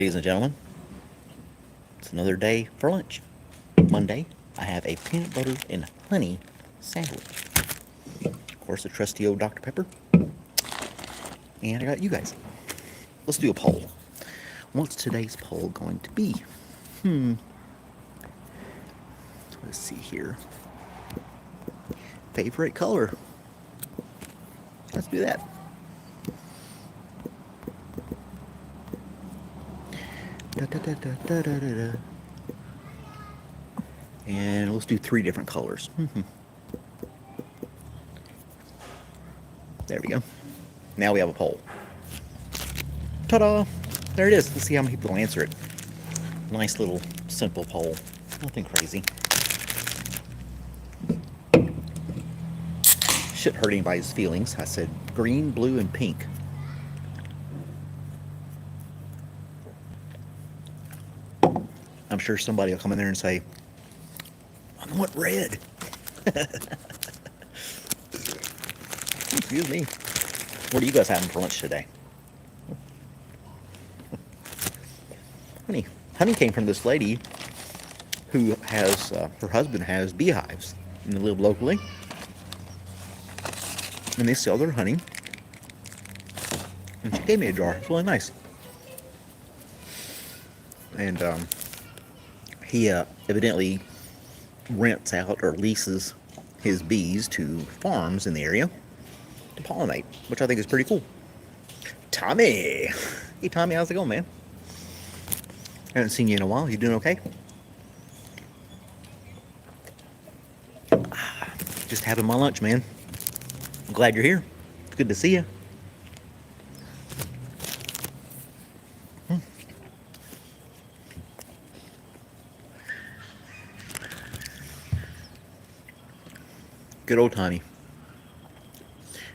Ladies and gentlemen, it's another day for lunch. Monday, I have a peanut butter and honey sandwich. Of course, the trusty old Dr. Pepper. And I got you guys. Let's do a poll. What's today's poll going to be? Let's see here. Favorite color. Let's do that. Da, da, da, da, da, da, da. And let's do 3 different colors. There we go. Now we have a poll. Ta-da! There it is. Let's see how many people answer it. Nice little simple poll. Nothing crazy. Shouldn't hurt anybody's feelings. I said green, blue, and pink. I'm sure somebody will come in there and say, I want red. Excuse me. What are you guys having for lunch today? Honey. Honey came from this lady who has, her husband has beehives. And they live locally. And they sell their honey. And she gave me a jar. It's really nice. And he evidently rents out or leases his bees to farms in the area to pollinate, which I think is pretty cool. Tommy! Hey, Tommy, how's it going, man? Haven't seen you in a while. You doing okay? Just having my lunch, man. I'm glad you're here. It's good to see you. Good old Tommy.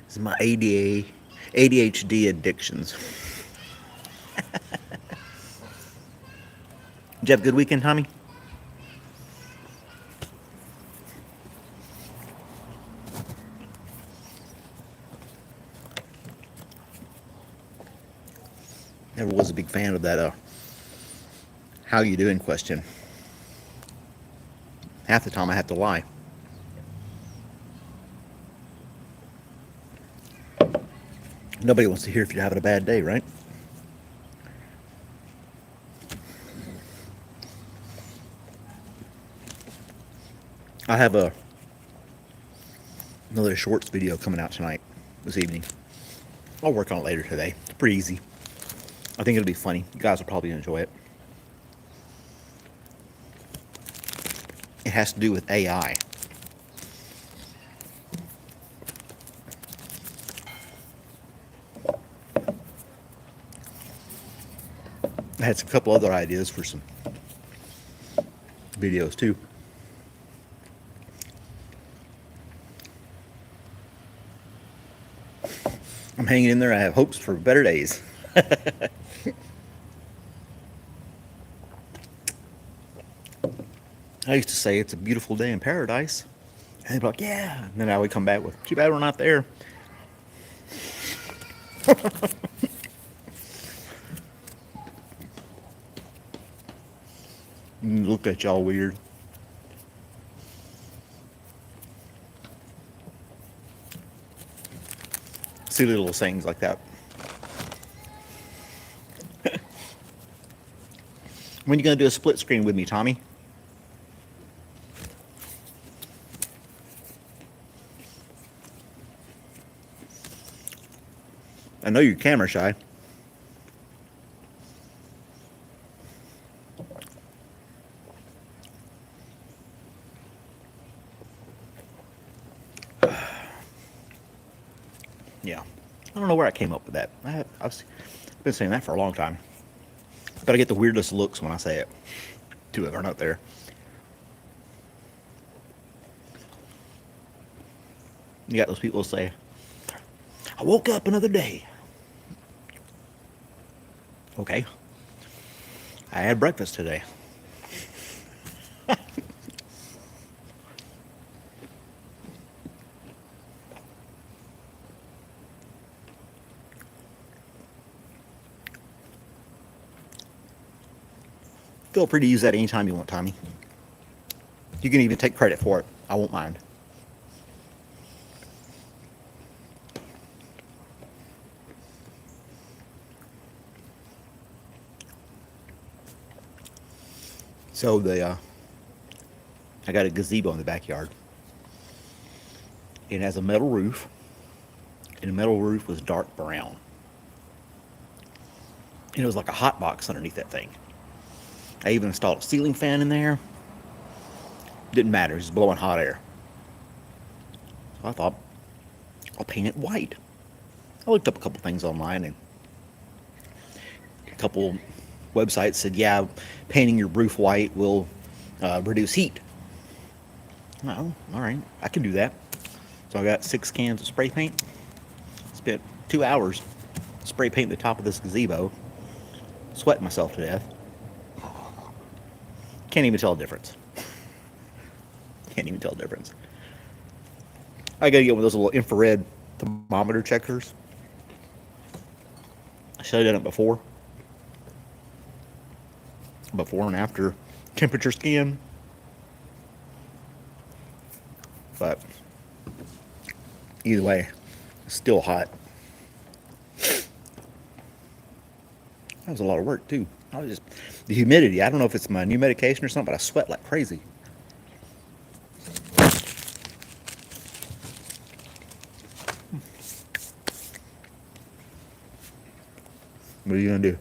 This is my ADHD addictions. Did you have a good weekend, Tommy? Never was a big fan of that how you doing question. Half the time I have to lie. Nobody wants to hear if you're having a bad day, right? I have another shorts video coming out tonight, this evening. I'll work on it later today. It's pretty easy. I think it'll be funny. You guys will probably enjoy it. It has to do with AI. I had a couple other ideas for some videos too. I'm hanging in there. I have hopes for better days. I used to say it's a beautiful day in paradise. And they'd be like, yeah. And then I would come back with, too bad we're not there. And looked at y'all weird. Silly little sayings like that. When are you going to do a split screen with me, Tommy? I know you're camera shy. Yeah. I don't know where I came up with that. I've been saying that for a long time. But I get the weirdest looks when I say it. Two of them are not there. You got those people who say, I woke up another day. Okay. I had breakfast today. Feel free to use that anytime you want, Tommy. You can even take credit for it. I won't mind. So I got a gazebo in the backyard. It has a metal roof, and the metal roof was dark brown. And it was like a hot box underneath that thing. I even installed a ceiling fan in there. Didn't matter, it was blowing hot air. So I thought, I'll paint it white. I looked up a couple things online, and a couple websites said, yeah, painting your roof white will reduce heat. Well, all right, I can do that. So I got 6 cans of spray paint. Spent 2 hours spray painting the top of this gazebo. Sweating myself to death. Can't even tell the difference. Can't even tell the difference. I gotta get one of those little infrared thermometer checkers. I should have done it before. Before and after temperature scan. But either way, it's still hot. That was a lot of work too. I was just the humidity. I don't know if it's my new medication or something, but I sweat like crazy. What are you gonna do?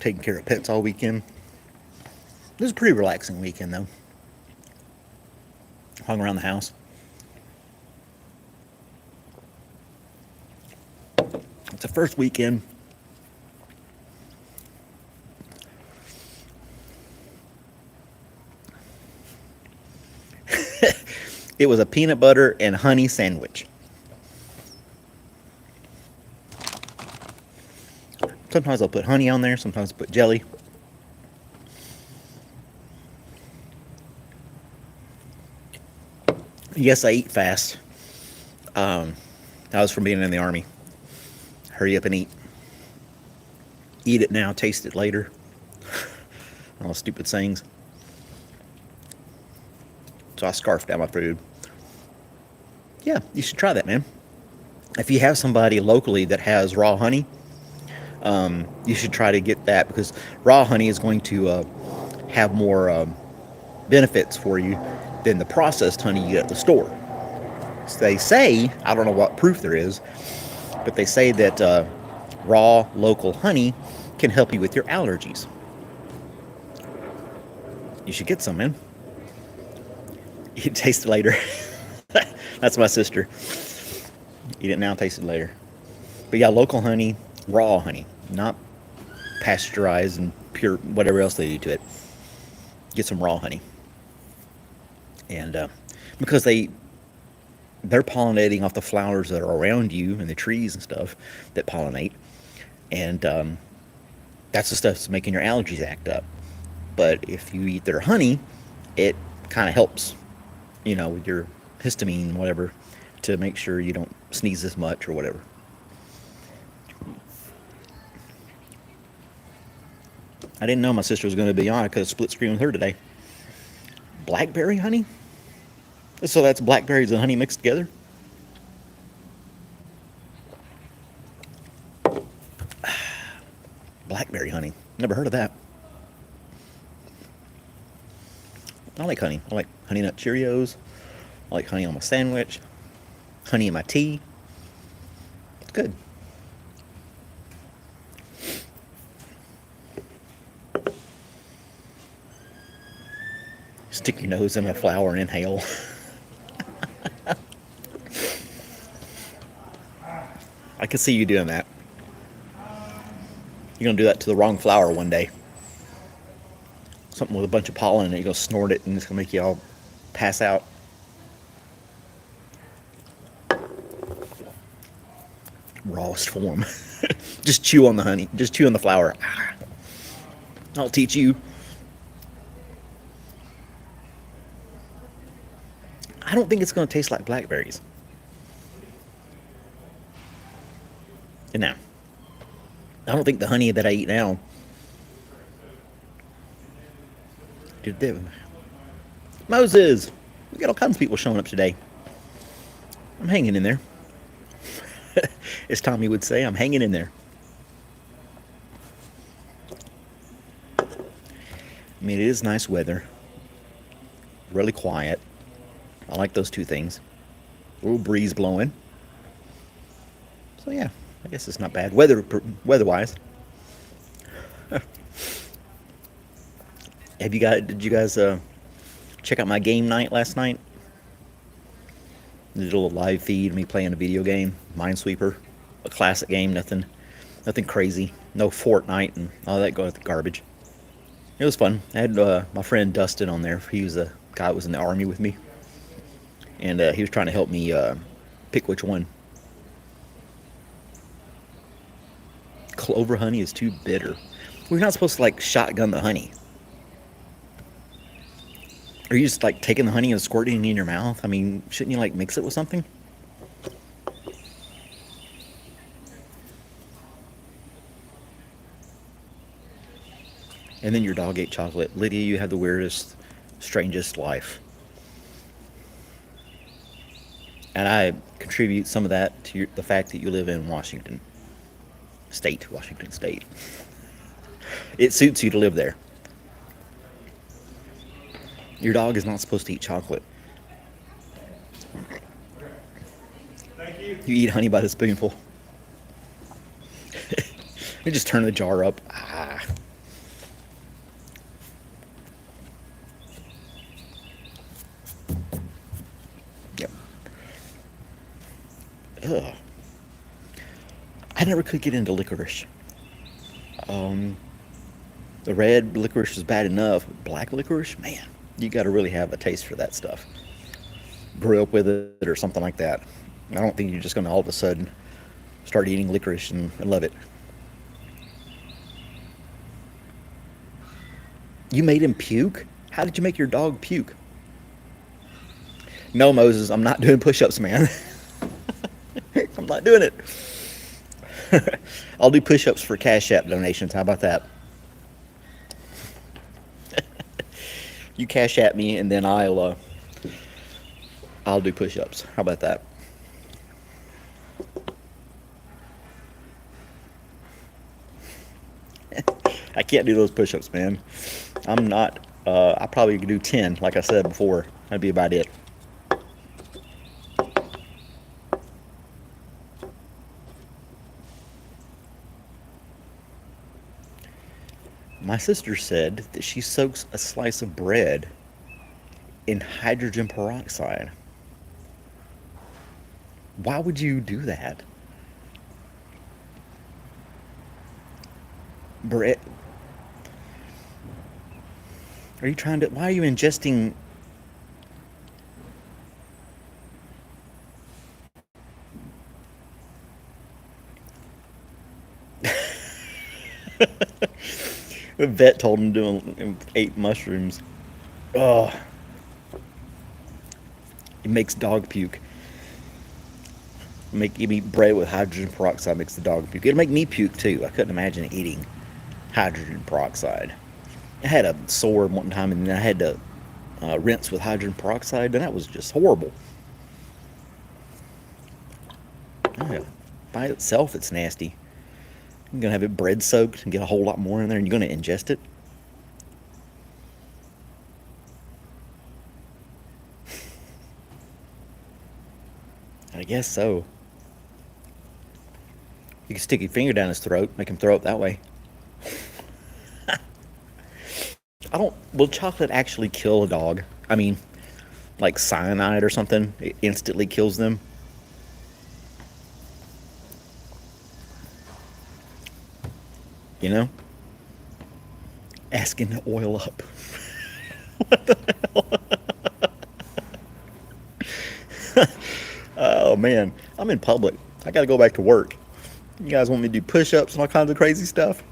Taking care of pets all weekend. This is a pretty relaxing weekend though. Hung around the house. It's the first weekend. It was a peanut butter and honey sandwich. Sometimes I'll put honey on there, sometimes I'll put jelly. Yes, I eat fast. That was from being in the Army. Hurry up and eat. Eat it now, taste it later. All stupid sayings. So I scarfed down my food. Yeah, you should try that, man. If you have somebody locally that has raw honey, you should try to get that, because raw honey is going to have more benefits for you than the processed honey you get at the store. So they say, I don't know what proof there is, but they say that raw local honey can help you with your allergies. You should get some, man. You taste it later. That's my sister. Eat it now, taste it later. But yeah, local honey, raw honey, not pasteurized and pure, whatever else they do to it. Get some raw honey. And because they're pollinating off the flowers that are around you and the trees and stuff that pollinate. And that's the stuff that's making your allergies act up. But if you eat their honey, it kind of helps, with your histamine, whatever, to make sure you don't sneeze as much or whatever. I didn't know my sister was going to be on. I could have split screen with her today. Blackberry honey? So that's blackberries and honey mixed together? Blackberry honey. Never heard of that. I like honey. I like Honey Nut Cheerios. I like honey on my sandwich. Honey in my tea. It's good. Stick your nose in a flower and inhale. I can see you doing that. You're going to do that to the wrong flower one day. Something with a bunch of pollen in it, you're going to snort it and it's going to make you all pass out. Rawest form. Just chew on the honey. Just chew on the flower. I'll teach you. I don't think it's going to taste like blackberries. And now, I don't think the honey that I eat now did them. Moses! We got all kinds of people showing up today. I'm hanging in there. As Tommy would say, I'm hanging in there. I mean, it is nice weather. Really quiet. I like those two things. A little breeze blowing. So yeah, I guess it's not bad weather-wise. Did you guys check out my game night last night? Did a little live feed of me playing a video game, Minesweeper, a classic game, nothing crazy, no Fortnite and all that garbage. It was fun. I had my friend Dustin on there. He was a guy that was in the army with me, and he was trying to help me pick which one. Clover honey is too bitter. We're not supposed to like shotgun the honey. Are you just like taking the honey and squirting it in your mouth? I mean, shouldn't you like mix it with something? And then your dog ate chocolate. Lydia, you have the weirdest, strangest life. And I contribute some of that to the fact that you live in Washington State. It suits you to live there. Your dog is not supposed to eat chocolate. You eat honey by the spoonful. You just turn the jar up. Ah. Yep. Ugh. I never could get into licorice. The red licorice is bad enough. Black licorice, man, you got to really have a taste for that stuff. Grew up with it or something like that. I don't think you're just going to all of a sudden start eating licorice and love it. You made him puke? How did you make your dog puke? No, Moses, I'm not doing push-ups, man. I'm not doing it. I'll do push-ups for Cash App donations. How about that? You Cash App me, and then I'll do push-ups. How about that? I can't do those push-ups, man. I'm not. I probably could do 10, like I said before. That'd be about it. My sister said that she soaks a slice of bread in hydrogen peroxide. Why would you do that? Bread. Are you trying to? Why are you ingesting? The vet told him to ate mushrooms. Oh, it makes dog puke. Give me bread with hydrogen peroxide makes the dog puke. It'll make me puke too. I couldn't imagine eating hydrogen peroxide. I had a sore one time and then I had to rinse with hydrogen peroxide, and that was just horrible. Yeah, by itself, it's nasty. You're gonna have it bread soaked and get a whole lot more in there, and you're gonna ingest it. I guess so. You can stick your finger down his throat, make him throw up that way. I don't. Will chocolate actually kill a dog? I mean, like cyanide or something, it instantly kills them. You know, asking to oil up. Oh man, I'm in public. I gotta go back to work. You guys want me to do push-ups and all kinds of crazy stuff?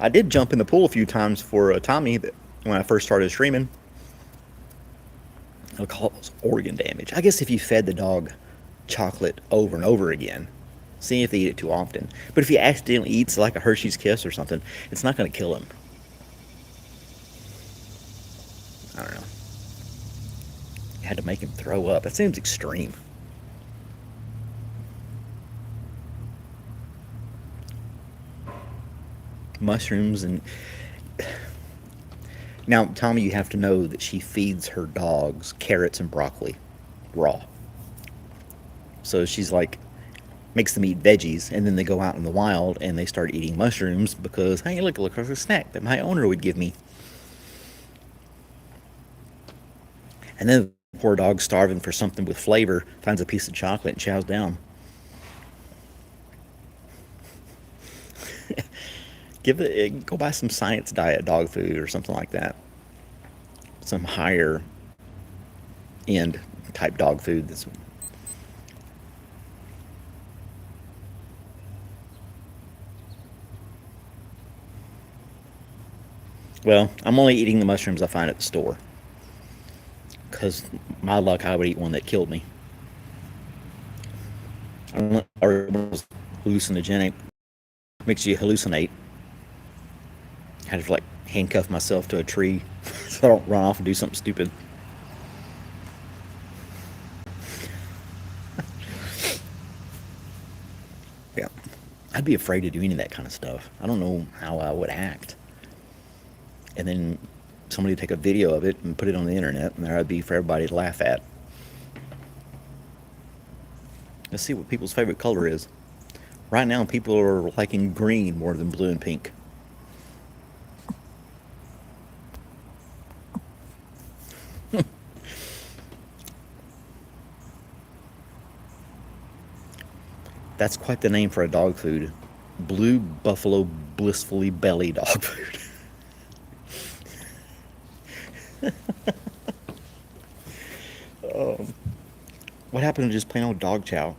I did jump in the pool a few times for Tommy when I first started streaming. It'll cause organ damage. I guess if you fed the dog chocolate over and over again. See if they eat it too often. But if he accidentally eats like a Hershey's Kiss or something, it's not going to kill him. I don't know. You had to make him throw up. That seems extreme. Mushrooms and now, Tommy, you have to know that she feeds her dogs carrots and broccoli raw. So she's like makes them eat veggies, and then they go out in the wild and they start eating mushrooms because hey, look, it's a snack that my owner would give me. And then the poor dog, starving for something with flavor, finds a piece of chocolate and chows down. Go buy some science diet dog food or something like that. Some higher end type dog food. That's well, I'm only eating the mushrooms I find at the store because my luck, I would eat one that killed me. Or hallucinogenic, makes you hallucinate. I had to like handcuff myself to a tree so I don't run off and do something stupid. Yeah, I'd be afraid to do any of that kind of stuff. I don't know how I would act. And then somebody would take a video of it and put it on the internet, and there I'd be for everybody to laugh at. Let's see what people's favorite color is. Right now, people are liking green more than blue and pink. That's quite the name for a dog food. Blue Buffalo Blissfully Belly dog food. What happened to just plain old dog chow?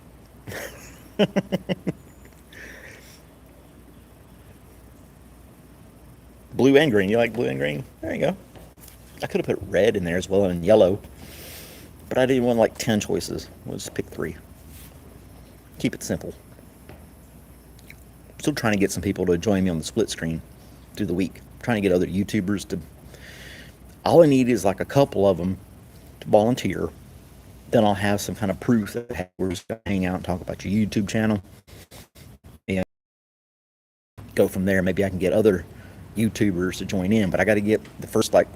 Blue and green. You like blue and green? There you go. I could have put red in there as well and yellow, but I didn't want like 10 choices. We'll just pick 3. Keep it simple. Still trying to get some people to join me on the split screen through the week. Trying to get other YouTubers to. All I need is like a couple of them to volunteer. Then I'll have some kind of proof that we're just going to hang out and talk about your YouTube channel. And go from there. Maybe I can get other YouTubers to join in, but I got to get the first like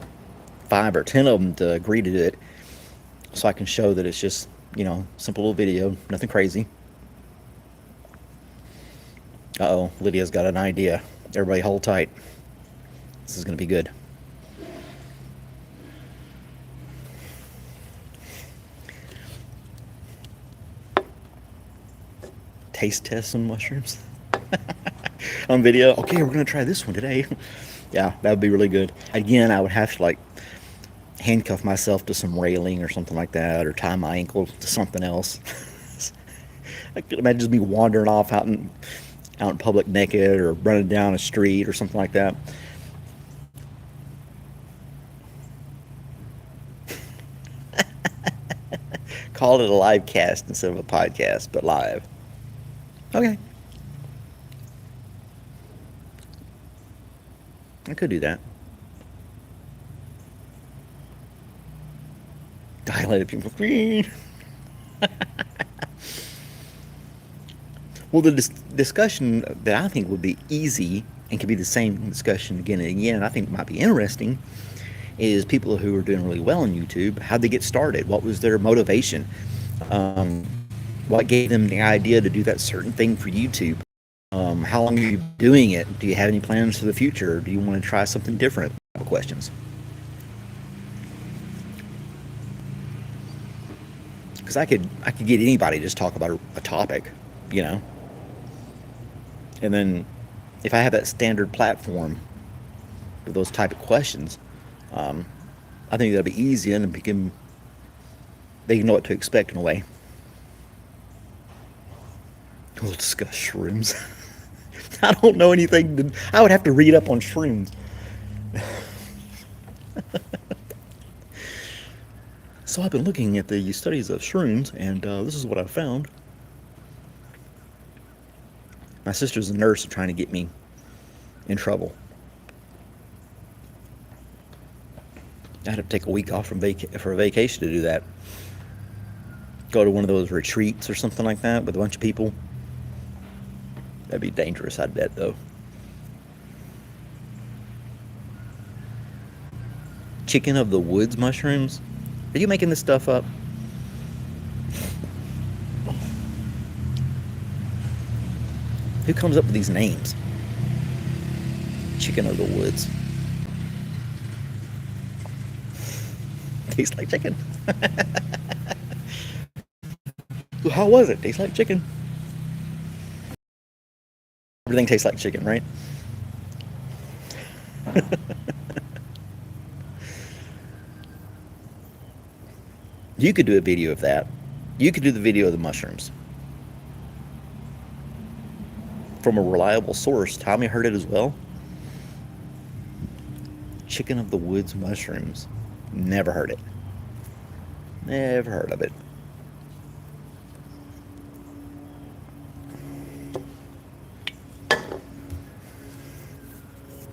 5 or 10 of them to agree to do it so I can show that it's just, simple little video, nothing crazy. Uh-oh, Lydia's got an idea. Everybody hold tight. This is going to be good. Taste test some mushrooms on video. Okay, we're going to try this one today. Yeah, that would be really good. Again, I would have to like handcuff myself to some railing or something like that, or tie my ankle to something else. I could imagine just me wandering off out in public naked or running down a street or something like that. Call it a live cast instead of a podcast, but live. Okay. I could do that. Dilated people. Well, the discussion that I think would be easy and could be the same discussion again and again, I think might be interesting, is people who are doing really well on YouTube. How'd they get started? What was their motivation? What gave them the idea to do that certain thing for YouTube? How long are you doing it? Do you have any plans for the future? Do you want to try something different? Questions. Because I could get anybody to just talk about a topic, and then if I have that standard platform with those type of questions, I think that'll be easy and they can know what to expect in a way. We'll discuss shrooms. I don't know anything. I would have to read up on shrooms. So I've been looking at the studies of shrooms, and this is what I found. My sister's a nurse trying to get me in trouble. I had to take a week off for a vacation to do that. Go to one of those retreats or something like that with a bunch of people. That'd be dangerous, I'd bet, though. Chicken of the woods mushrooms? Are you making this stuff up? Who comes up with these names? Chicken of the woods. Tastes like chicken. How was it? Tastes like chicken. Everything tastes like chicken, right? You could do a video of that. You could do the video of the mushrooms. From a reliable source. Tommy heard it as well. Chicken of the woods mushrooms. Never heard it. Never heard of it.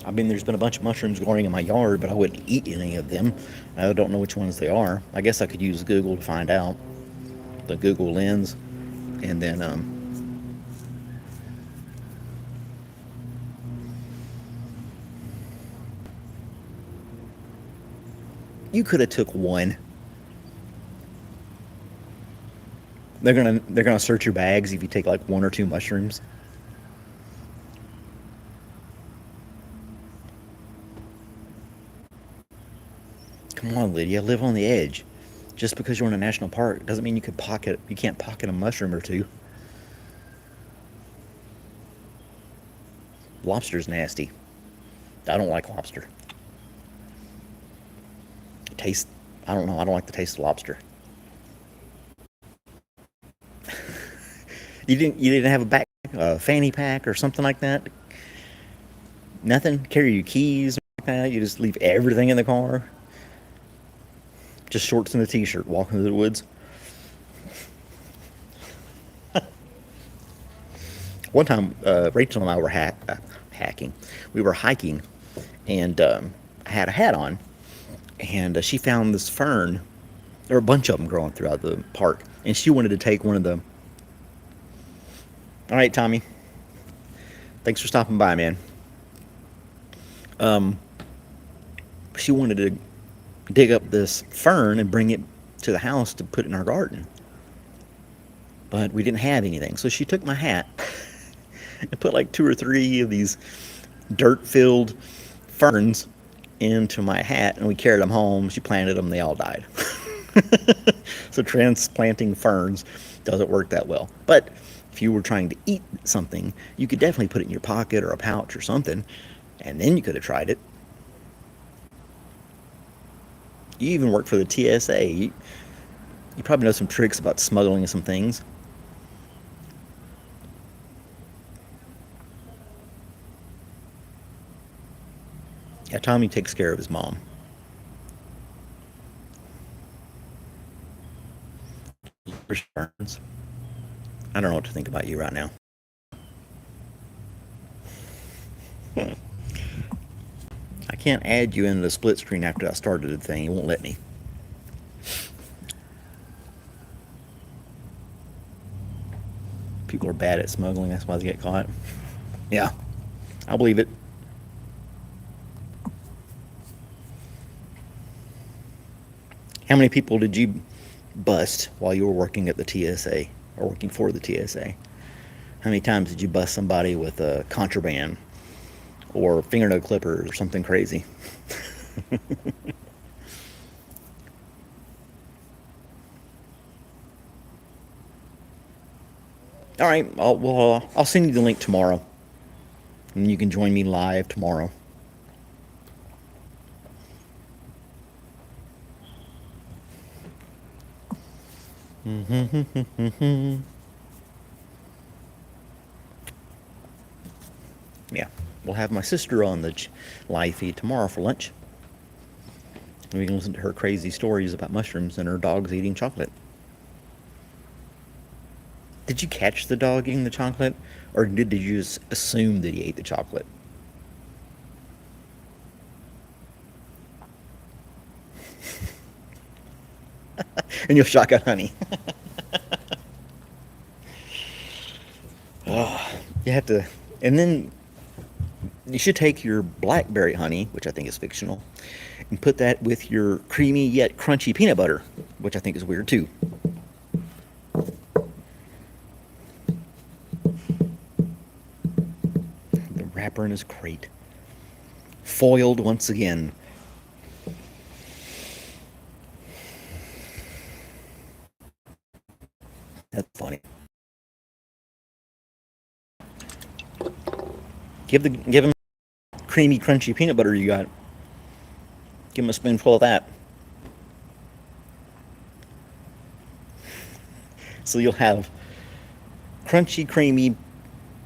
I mean, there's been a bunch of mushrooms growing in my yard, but I wouldn't eat any of them. I don't know which ones they are. I guess I could use Google to find out. The Google lens. And then, you could have took one. They're gonna search your bags if you take like one or two mushrooms. Come on, Lydia, live on the edge. Just because you're in a national park doesn't mean you can't pocket a mushroom or two. Lobster's nasty. I don't like lobster. It tastes, I don't know, I don't like the taste of lobster. You didn't have a fanny pack or something like that? Nothing? Carry your keys like that? You just leave everything in the car? Just shorts and a t-shirt, walking through the woods. One time, Rachel and I were hacking. We were hiking, and I had a hat on, and she found this fern. There were a bunch of them growing throughout the park, and she wanted to take one of them. All right, Tommy. Thanks for stopping by, man. She wanted to dig up this fern and bring it to the house to put in our garden. But we didn't have anything. So she took my hat and put like 2 or 3 of these dirt-filled ferns into my hat, and we carried them home. She planted them. They all died. So transplanting ferns doesn't work that well. But if you were trying to eat something, you could definitely put it in your pocket or a pouch or something, and then you could have tried it. You even work for the TSA. You probably know some tricks about smuggling some things. Yeah, Tommy takes care of his mom. Returns. I don't know what to think about you right now. I can't add you into the split screen after I started the thing. It won't let me. People are bad at smuggling. That's why they get caught. Yeah, I believe it. How many people did you bust while you were working at the TSA or working for the TSA? How many times did you bust somebody with a contraband or fingernail clippers or something crazy? All right, I'll send you the link tomorrow, and you can join me live tomorrow. Yeah, we'll have my sister on the live feed tomorrow for lunch. We can listen to her crazy stories about mushrooms and her dogs eating chocolate. Did you catch the dog eating the chocolate, or did you just assume that he ate the chocolate? And you'll shotgun honey. Oh, you have to, and then you should take your blackberry honey, which I think is fictional, and put that with your creamy yet crunchy peanut butter, which I think is weird too. The wrapper in his crate. Foiled once again. That's funny. Give him creamy crunchy peanut butter you got. Give him a spoonful of that. So you'll have crunchy, creamy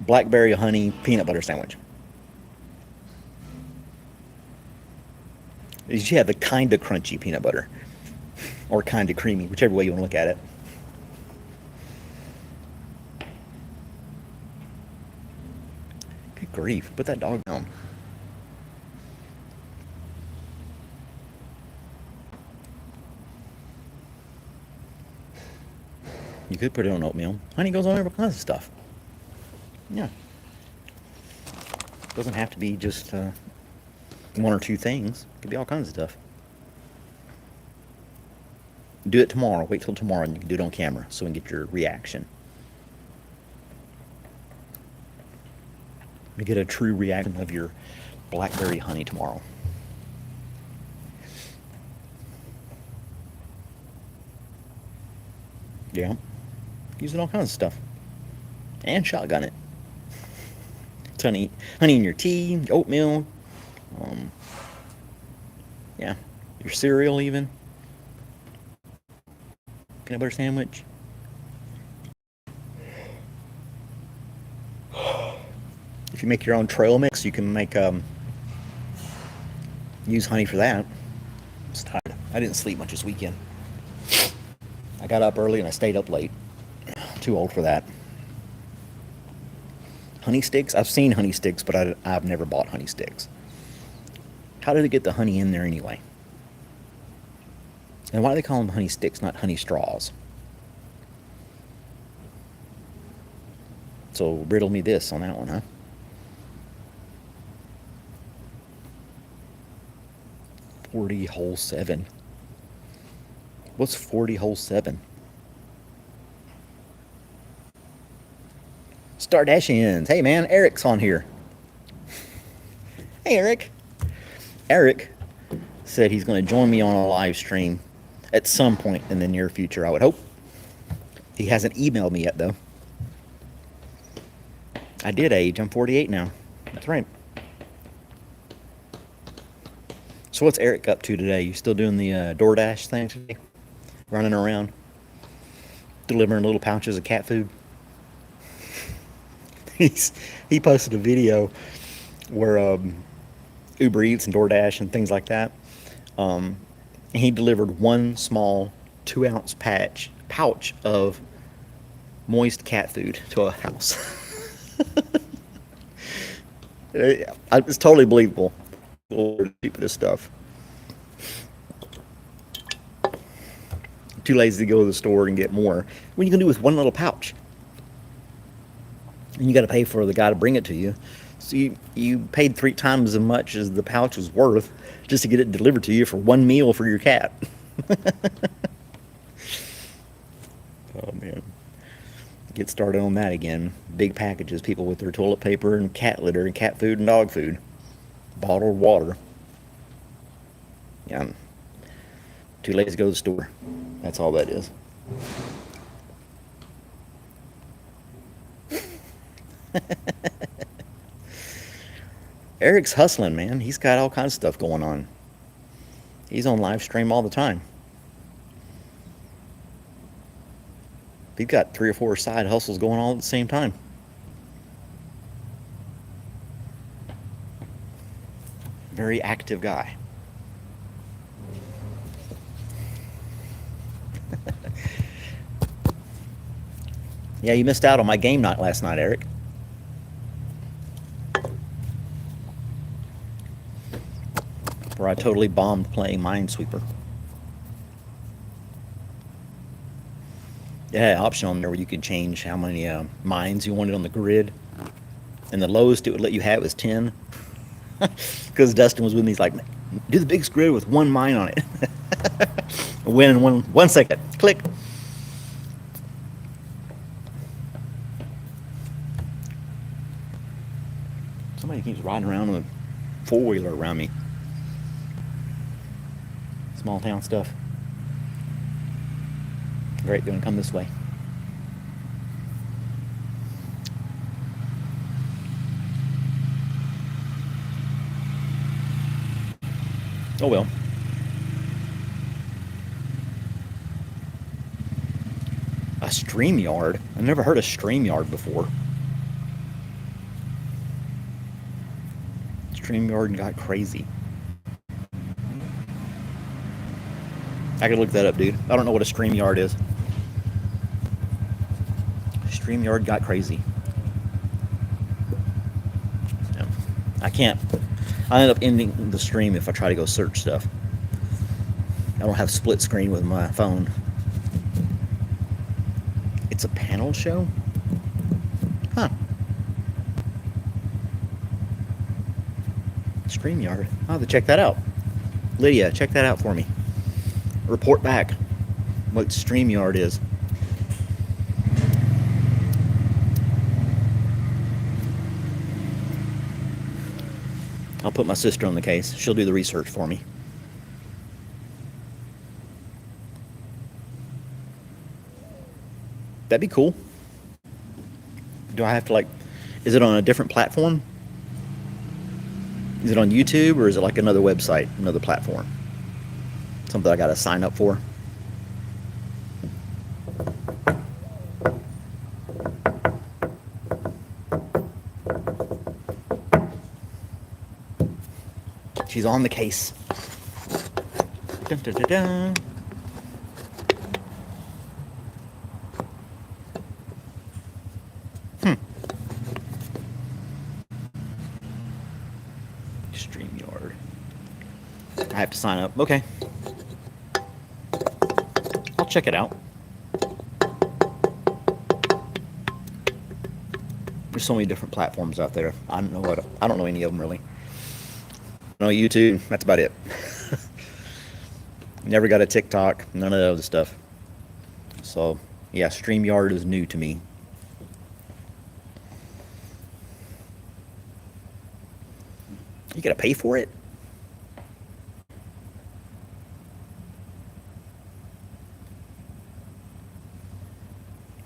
blackberry honey peanut butter sandwich. You should have the kind of crunchy peanut butter or kind of creamy, whichever way you want to look at it. Good grief, put that dog down. You could put it on oatmeal. Honey goes on all kinds of stuff. Yeah. Doesn't have to be just one or two things. It could be all kinds of stuff. Do it tomorrow. Wait till tomorrow and you can do it on camera so we can get your reaction. We get a true reaction of your blackberry honey tomorrow. Yeah. Use it all kinds of stuff. And shotgun it. It's honey in your tea, oatmeal, um, yeah, your cereal even. Peanut butter sandwich. If you make your own trail mix, you can make use honey for that. I was tired. I didn't sleep much this weekend. I got up early and I stayed up late. Too old for that. Honey sticks? I've seen honey sticks, but I've never bought honey sticks. How did it get the honey in there anyway? And why do they call them honey sticks, not honey straws? So riddle me this on that one, huh? 40 whole 7. What's 40 whole 7? Stardashians. Hey man, Eric's on here. Hey Eric. Eric said he's going to join me on a live stream at some point in the near future, I would hope. He hasn't emailed me yet though. I did age. I'm 48 now. That's right. So what's Eric up to today? You still doing the DoorDash thing today? Running around, delivering little pouches of cat food? He posted a video where Uber Eats and DoorDash and things like that. He delivered one small 2-ounce pouch of moist cat food to a house. It's totally believable. This stuff. Too lazy to go to the store and get more. What are you gonna do with one little pouch? And you got to pay for the guy to bring it to you. So you paid 3 times as much as the pouch was worth just to get it delivered to you for one meal for your cat. Oh man. Get started on that again. Big packages, people with their toilet paper and cat litter and cat food and dog food. Bottled water. Yeah. I'm too lazy to go to the store. That's all that is. Eric's hustling, man. He's got all kinds of stuff going on. He's on live stream all the time. He's got 3 or 4 side hustles going on at the same time. Very active guy. Yeah, you missed out on my game night last night, Eric. Where I totally bombed playing Minesweeper. It had an option on there where you could change how many mines you wanted on the grid. And the lowest it would let you have was 10. Because Dustin was with me, he's like, do the biggest grid with one mine on it. Win in 1 second. Click. Somebody keeps riding around on a four-wheeler around me. Small town stuff. Great, they're gonna come this way. Oh well. A StreamYard? I've never heard of StreamYard before. StreamYard got crazy. I could look that up, dude. I don't know what a StreamYard is. StreamYard got crazy. Yeah. I can't. I end up ending the stream if I try to go search stuff. I don't have split screen with my phone. It's a panel show? Huh. StreamYard. I'll have to check that out. Lydia, check that out for me. Report back what StreamYard is. I'll put my sister on the case. She'll do the research for me. That'd be cool. Do I have to is it on a different platform? Is it on YouTube or is it like another website, another platform? Something I gotta sign up for? She's on the case. Dun, dun, dun, dun. StreamYard. I have to sign up. Okay. I'll check it out. There's so many different platforms out there. I don't know any of them really. I know YouTube. That's about it. Never got a TikTok. None of that other stuff. So yeah, StreamYard is new to me. You gotta pay for it?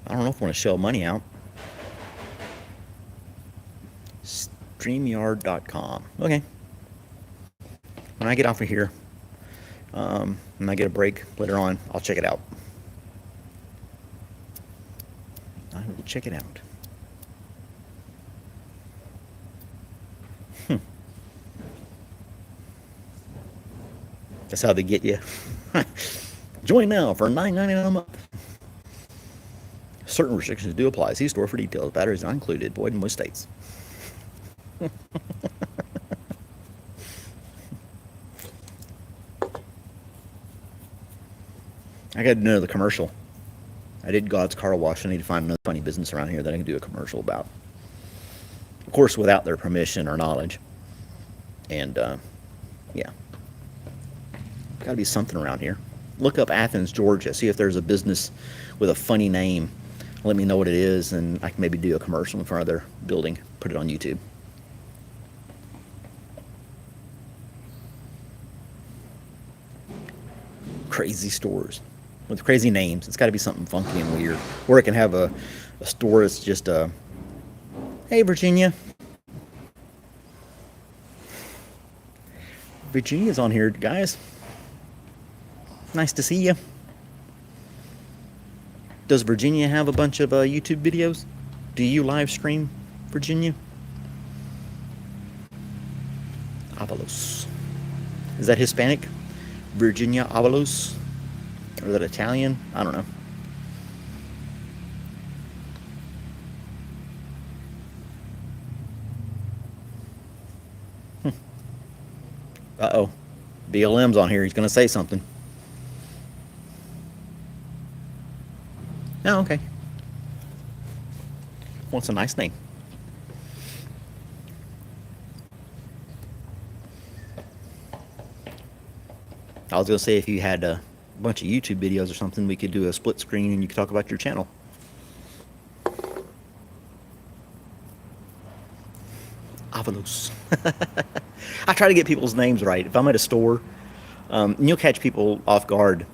I don't know if I want to shell money out. StreamYard.com. Okay. When I get off of here, when I get a break later on, I'll check it out. I will check it out. That's how they get you. Join now for $9.99 a month. Certain restrictions do apply. See store for details. Batteries not included. Void in most states. I got to do another commercial. I did God's Car Wash. I need to find another funny business around here that I can do a commercial about. Of course, without their permission or knowledge. And, yeah. Got to be something around here. Look up Athens, Georgia. See if there's a business with a funny name. Let me know what it is, and I can maybe do a commercial in front of their building. Put it on YouTube. Crazy stores with crazy names. It's got to be something funky and weird. Or it can have a store that's just a, hey, Virginia. Virginia's on here, guys. Nice to see you. Does Virginia have a bunch of YouTube videos? Do you live stream, Virginia? Avalos. Is that Hispanic? Virginia Avalos? Or is that Italian? I don't know. Uh-oh. BLM's on here. He's going to say something. Oh, okay. Well, it's a nice name. I was going to say if you had a bunch of YouTube videos or something, we could do a split screen and you could talk about your channel. Avalos. I try to get people's names right. If I'm at a store, and you'll catch people off guard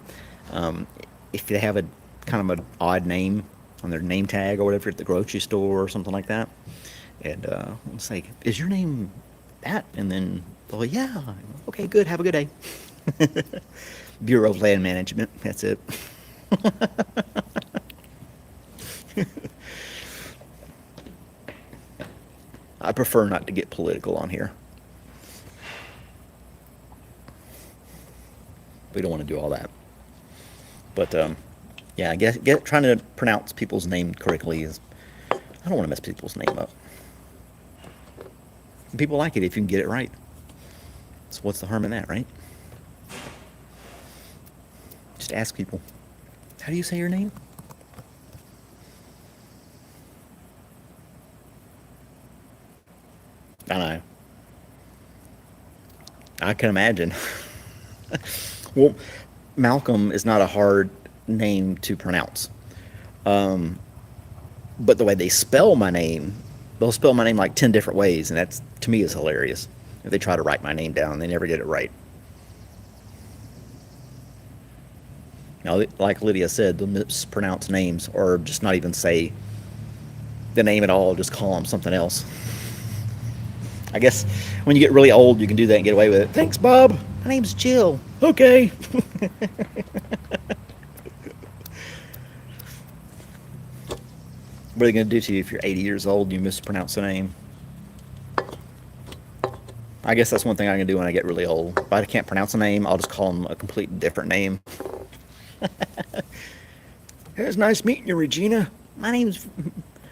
um, if they have a kind of an odd name on their name tag or whatever at the grocery store or something like that. And it's like, is your name that? And then they'll go, yeah. Okay, good. Have a good day. Bureau of Land Management. That's it. I prefer not to get political on here. We don't want to do all that. But yeah, get trying to pronounce people's name correctly is. I don't want to mess people's name up. People like it if you can get it right. So what's the harm in that, right? Just ask people, how do you say your name? I know. I can imagine. Well, Malcolm is not a hard name to pronounce. But the way they spell my name, they'll spell my name like 10 different ways, and that's, to me, is hilarious. If they try to write my name down, they never get it right. Now, like Lydia said, they'll mispronounce names or just not even say the name at all, just call them something else. I guess when you get really old, you can do that and get away with it. Thanks, Bob. My name's Jill. Okay. What are they going to do to you if you're 80 years old and you mispronounce a name? I guess that's one thing I can do when I get really old. If I can't pronounce a name, I'll just call them a completely different name. It was nice meeting you, Regina. My name's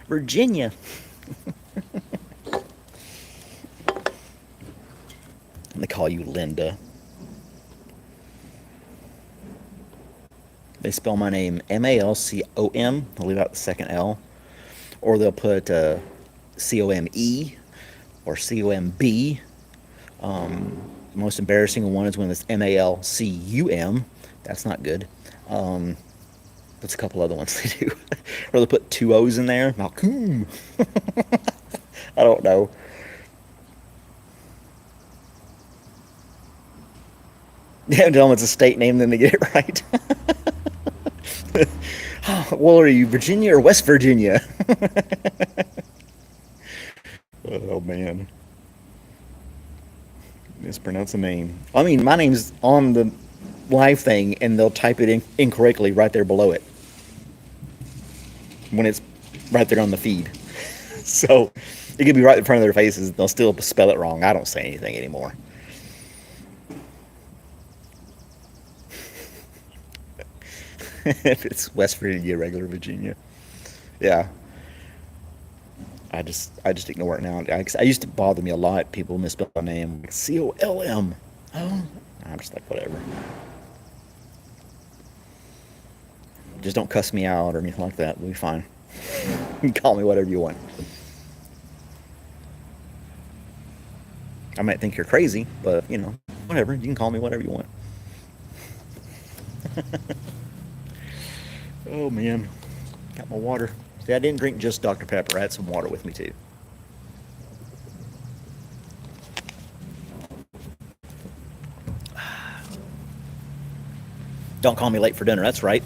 Virginia. And they call you Linda. They spell my name Malcom. They'll leave out the second L. Or they'll put Come or Comb. The most embarrassing one is when it's Malcum. That's not good. What's a couple other ones they do? Or they'll put two O's in there. Malcolm. I don't know. Yeah, tell them it's a state name, then they get it right. Well, are you Virginia or West Virginia? Oh, man. Mispronounce a name. I mean, my name's on the live thing, and they'll type it in incorrectly right there below it when it's right there on the feed. So it could be right in front of their faces. They'll still spell it wrong. I don't say anything anymore. If it's West Virginia, regular Virginia. Yeah. I just ignore it now. I used to bother me a lot. People misspell my name. Like Colm. Oh, I'm just like, whatever. Just don't cuss me out or anything like that. We'll be fine. You can call me whatever you want. I might think you're crazy, but, whatever. You can call me whatever you want. Oh, man. Got my water. See, I didn't drink just Dr. Pepper. I had some water with me, too. Don't call me late for dinner. That's right.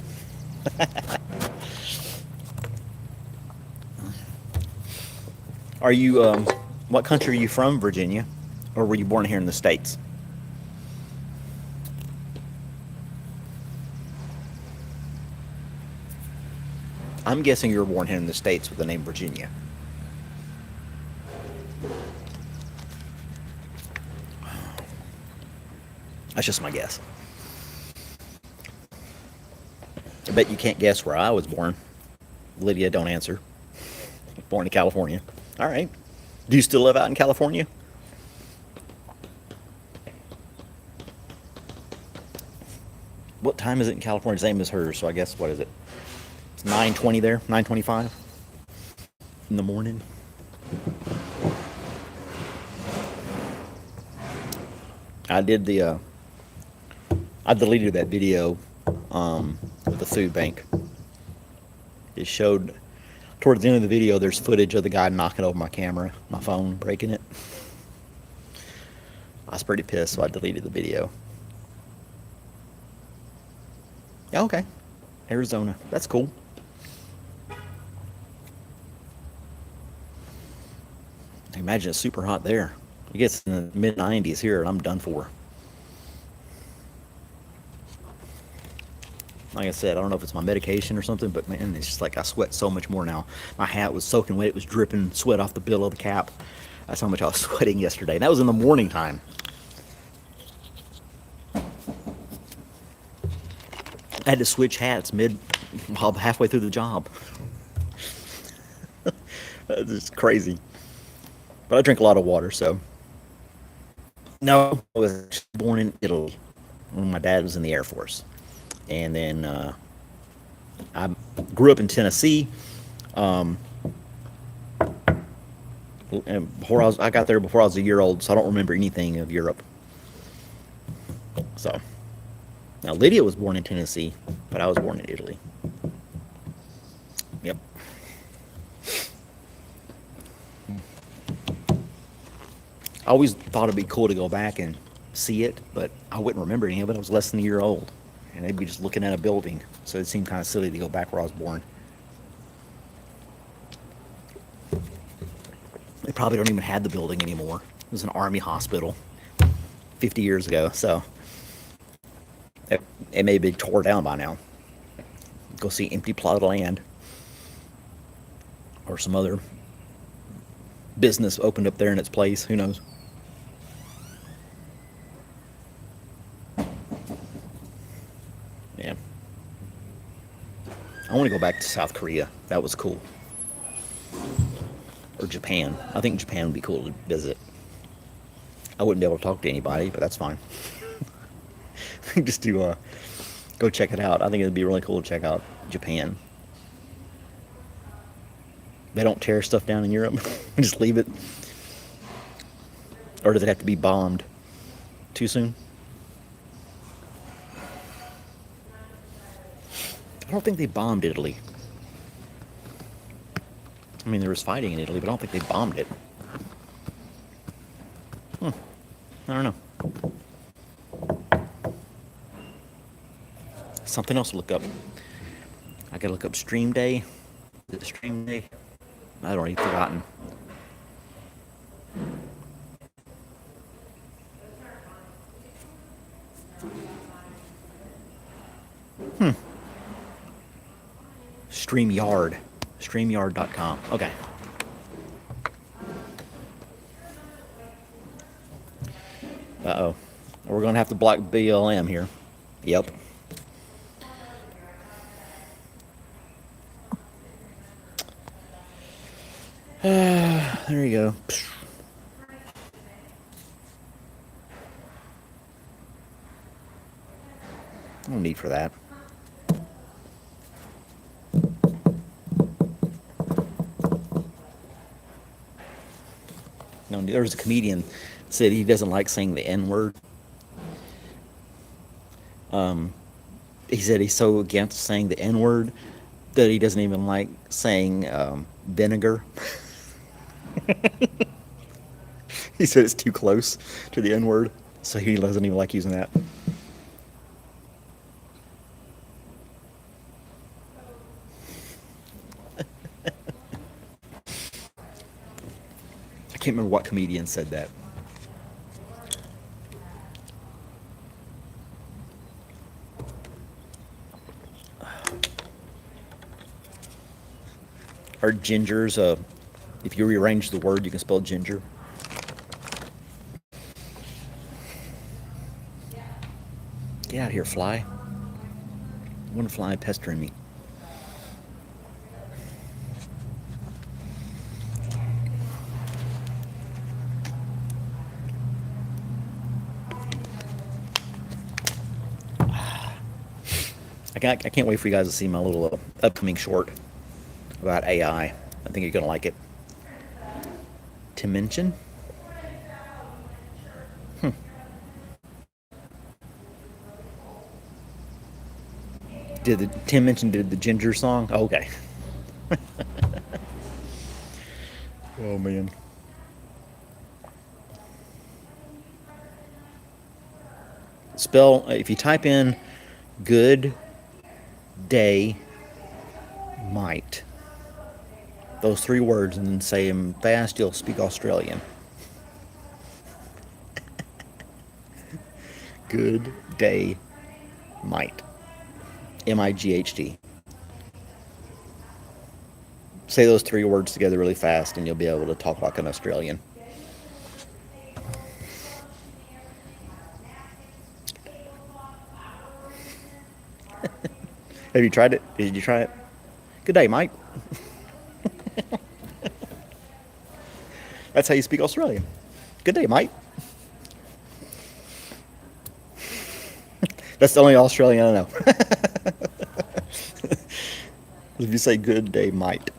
Are you, what country are you from, Virginia? Or were you born here in the States? I'm guessing you were born here in the States with the name Virginia. That's just my guess. I bet you can't guess where I was born. Lydia, don't answer. Born in California. All right. Do you still live out in California? time is it in California? Same as hers. So I guess what is it? It's 9:20 there. 9:25 in the morning. I did the. I deleted that video with the food bank. It showed towards the end of the video. There's footage of the guy knocking over my camera, my phone, breaking it. I was pretty pissed, so I deleted the video. Okay, Arizona. That's cool. I imagine it's super hot there. It gets in the mid 90s here, and I'm done for. Like I said, I don't know if it's my medication or something, but man, it's just like I sweat so much more now. My hat was soaking wet. It was dripping sweat off the bill of the cap. That's how much I was sweating yesterday. That was in the morning time. I had to switch hats halfway through the job. That's just crazy. But I drink a lot of water, so. No, I was born in Italy when my dad was in the Air Force. And then I grew up in Tennessee. And I got there before I was a year old, so I don't remember anything of Europe. So now Lydia was born in Tennessee, but I was born in Italy. Yep. I always thought it'd be cool to go back and see it, but I wouldn't remember any of it. I was less than a year old, and they'd be just looking at a building, so it seemed kind of silly to go back where I was born. They probably don't even have the building anymore. It was an army hospital 50 years ago, so it may be tore down by now. Go see empty plot of land, or some other business opened up there in its place. Who knows? Yeah. I want to go back to South Korea. That was cool. Or Japan. I think Japan would be cool to visit. I wouldn't be able to talk to anybody, but that's fine. Just to go check it out. I think it'd be really cool to check out Japan. They don't tear stuff down in Europe. Just leave it. Or does it have to be bombed too soon? I don't think they bombed Italy. I mean, there was fighting in Italy, but I don't think they bombed it. I don't know. Something else to look up. I gotta look up Stream Day. Is it Stream Day? I'd already forgotten. StreamYard. StreamYard.com. Okay. Uh-oh. We're going to have to block BLM here. Yep. There you go. No need for that. No, there was a comedian said he doesn't like saying the N-word. He said he's so against saying the N-word that he doesn't even like saying vinegar. He said it's too close to the N-word, so he doesn't even like using that. I can't remember what comedian said that. Are gingers, if you rearrange the word, you can spell ginger? Get out of here, fly. One fly pestering me. I can't wait for you guys to see my little upcoming short about AI. I think you're gonna like it. To mention, Tim mention did the Ginger song? Oh, okay. Oh man. Spell if you type in good day might, those three words, and then say them fast, you'll speak Australian. Good day might. MIGHT. Say those three words together really fast and you'll be able to talk like an Australian. Have you tried it? Did you try it? Good day, Mike. That's how you speak Australian. Good day, mate. That's the only Australian I know. If you say good day, mate.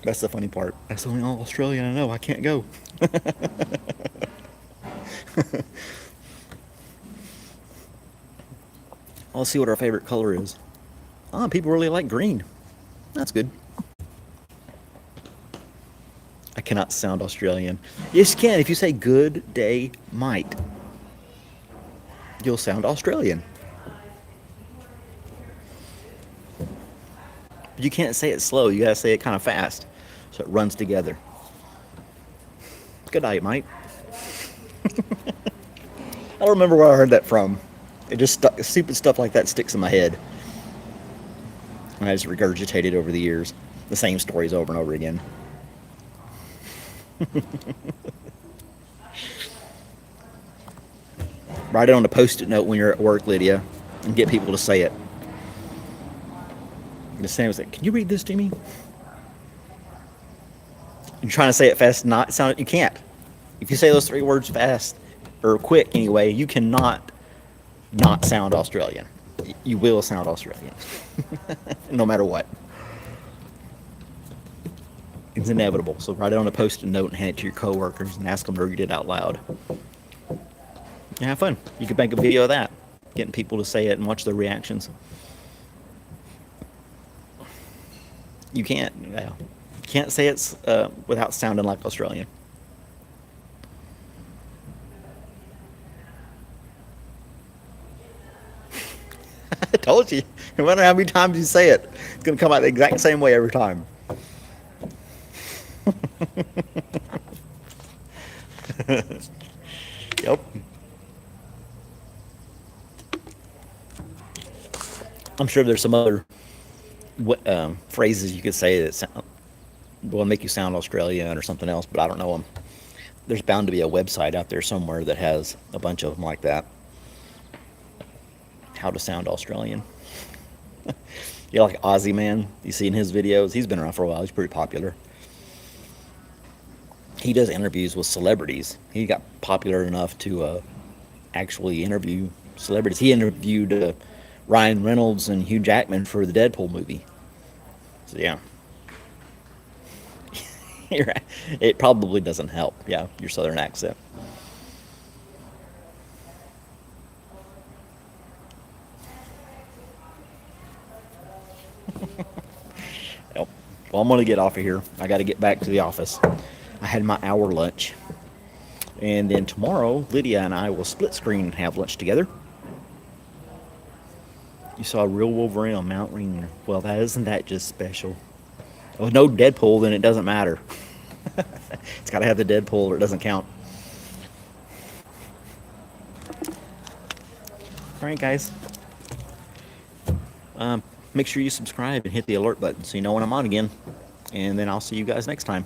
That's the funny part. That's the only Australian I know. I can't go. Let's see what our favorite color is. People really like green. That's good. I cannot sound Australian. Yes, you can. If you say good day, might, you'll sound Australian. But you can't say it slow. You gotta say it kind of fast, so it runs together. Good night, mate. I don't remember where I heard that from. It just stuck. Stupid stuff like that sticks in my head. And I just regurgitated over the years the same stories over and over again. Write it on a post-it note when you're at work, Lydia, and get people to say it. The same was like, can you read this to me? You're trying to say it fast, not sound. You can't. If you say those three words fast or quick, anyway, you cannot not sound Australian. You will sound Australian, no matter what. It's inevitable. So write it on a post-it note and hand it to your coworkers and ask them to read it out loud. And have fun. You could make a video of that, getting people to say it and watch their reactions. You can't say it without sounding like Australian. I told you. No matter how many times you say it, it's going to come out the exact same way every time. Yep. I'm sure there's some other phrases you could say that will make you sound Australian or something else, but I don't know them. There's bound to be a website out there somewhere that has a bunch of them like that. How to sound Australian. Yeah, like Aussie Man. You see in his videos, he's been around for a while. He's pretty popular. He does interviews with celebrities. He got popular enough to actually interview celebrities. He interviewed Ryan Reynolds and Hugh Jackman for the Deadpool movie. So yeah. It probably doesn't help, yeah, your southern accent. Yep. Well, I'm going to get off of here. I got to get back to the office. I had my hour lunch. And then tomorrow, Lydia and I will split screen and have lunch together. You saw a real Wolverine on Mount Rainier. Well, isn't that just special? With no Deadpool, then it doesn't matter. It's got to have the Deadpool or it doesn't count. All right, guys. Make sure you subscribe and hit the alert button so you know when I'm on again. And then I'll see you guys next time.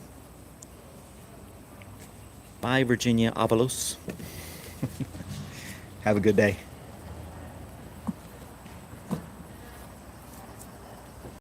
Bye, Virginia Avalos. Have a good day.